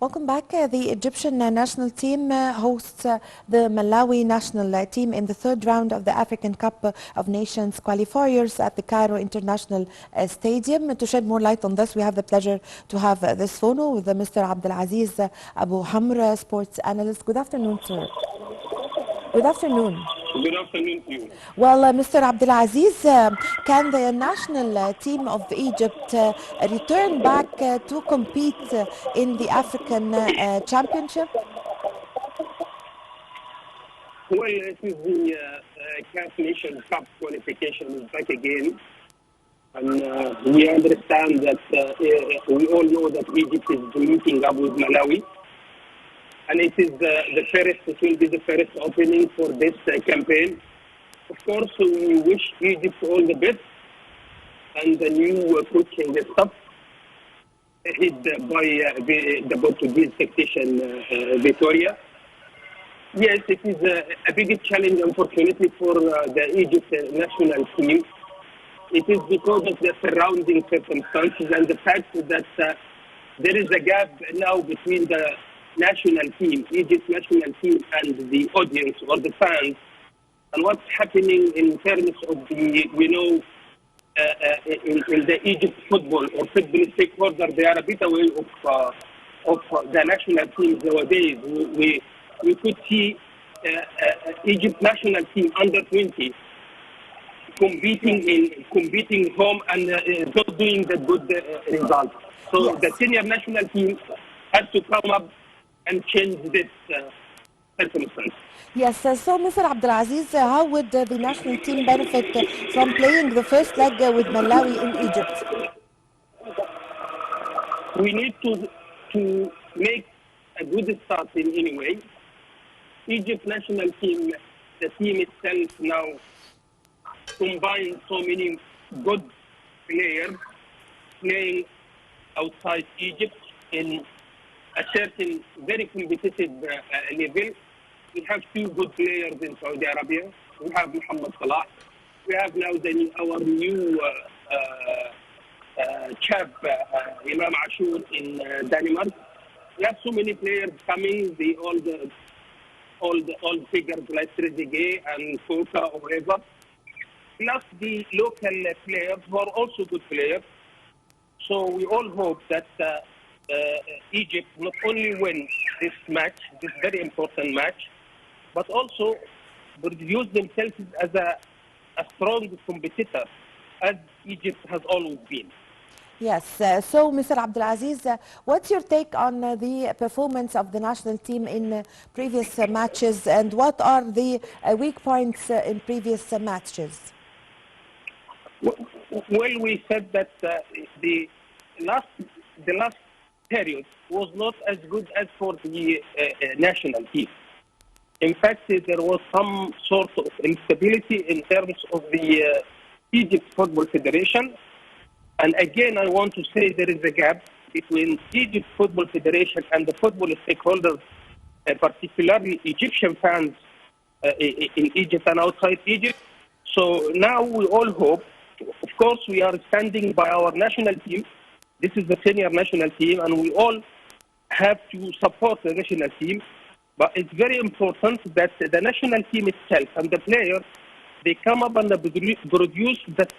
Welcome back. The Egyptian national team hosts the Malawi national team in the third round of the African Cup of Nations qualifiers at the Cairo International Stadium. To shed more light on this, we have the pleasure to have this phone with Mr. Abdel Aziz Abu Hammar, sports analyst. Good afternoon, sir. Good afternoon. Good afternoon to you. Well, Mr. Abdel Aziz, can the national team of Egypt return back to compete in the African Championship? Well, it is the CAF Nation Cup qualification is back again. And we understand that we all know that Egypt is meeting up with Malawi. And it is it will be the first opening for this campaign. Of course, we wish Egypt all the best and the new coaching staff head by the Portuguese tactician Victoria. Yes, it is a big challenge, unfortunately, for the Egypt national team. It is because of the surrounding circumstances and the fact that there is a gap now between the national team, Egypt national team, and the audience or the fans, and what's happening in terms of the, in the Egypt football or football stakeholder. They are a bit away of the national team nowadays. We could see Egypt national team under 20 competing home and not doing the good results. So Yes. the senior national team has to come up and change this circumstance. Yes, so Mr. Abdel Aziz, how would the national team benefit from playing the first leg with Malawi in Egypt? We need to make a good start in any way. Egypt national team, the team itself now combines so many good players playing outside Egypt in a certain very competitive level. We have two good players in Saudi Arabia. We have Muhammad Salah. We have now our new chap, Imam Ashur in Denmark. We have so many players coming. All figures like Trezeguet and Foka or whatever. Plus the local players who are also good players. So we all hope that Egypt not only win this match, this very important match, but also produce themselves as a strong competitor, as Egypt has always been. Yes, so Mr. Abdel Aziz, what's your take on the performance of the national team in previous matches, and what are the weak points in previous matches? Well, we said that the last period was not as good as for the national team. In fact, there was some sort of instability in terms of the Egypt Football Federation. And again, I want to say there is a gap between Egypt Football Federation and the football stakeholders, particularly Egyptian fans in Egypt and outside Egypt. So now we all hope, of course, we are standing by our national team. This is the senior national team, and we all have to support the national team. But it's very important that the national team itself and the players, they come up and produce that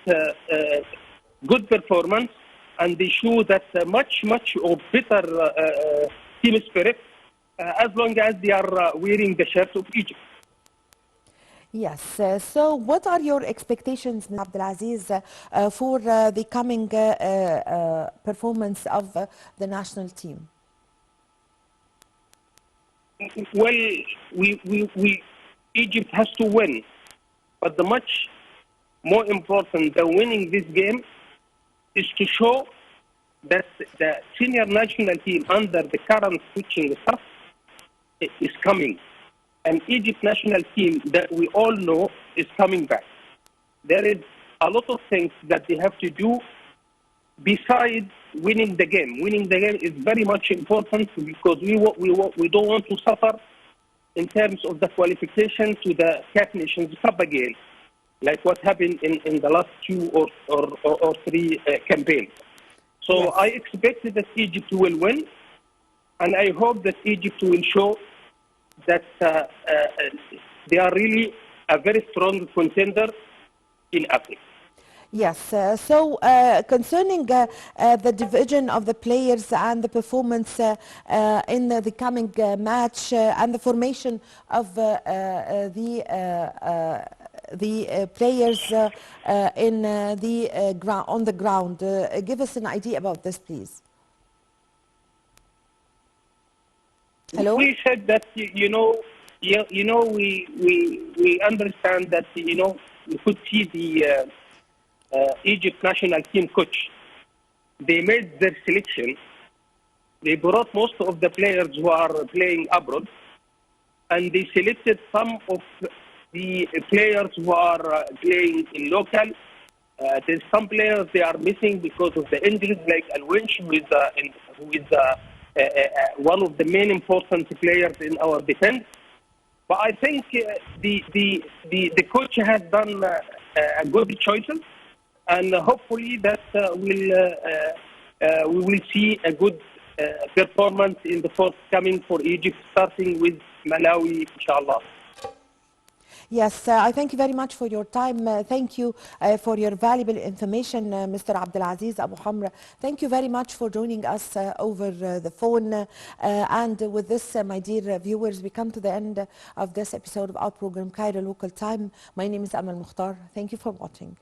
good performance, and they show that much of better team spirit as long as they are wearing the shirt of Egypt. Yes, so what are your expectations, Mr. Abdelaziz, for the coming performance of the national team? Well, Egypt has to win, but the much more important than winning this game is to show that the senior national team under the current coaching staff is coming. And Egypt national team that we all know is coming back. There is a lot of things that they have to do besides winning the game. Winning the game is very much important because we don't want to suffer in terms of the qualification to the CAF Nations Cup again, like what happened in the last 2 or 3 campaigns. So yes. I expect that Egypt will win, And I hope that Egypt will show that they are really a very strong contender in Africa. Yes, concerning the division of the players and the performance in the coming match and the formation of the players in the ground on the ground, give us an idea about this, please. Hello? We said that we understand that we could see the Egypt national team coach. They made their selection. They brought most of the players who are playing abroad, and they selected some of the players who are playing in local. There's some players they are missing because of the injuries, like Al-Winch, who is one of the main important players in our defense. But I think the coach has done good choices, and hopefully that we will see a good performance in the forthcoming for Egypt, starting with Malawi, inshallah. Yes, I thank you very much for your time. Thank you for your valuable information, Mr. Abdel Aziz Abu Hamra. Thank you very much for joining us over the phone. And with this, my dear viewers, we come to the end of this episode of our program, Cairo Local Time. My name is Amal Mukhtar. Thank you for watching.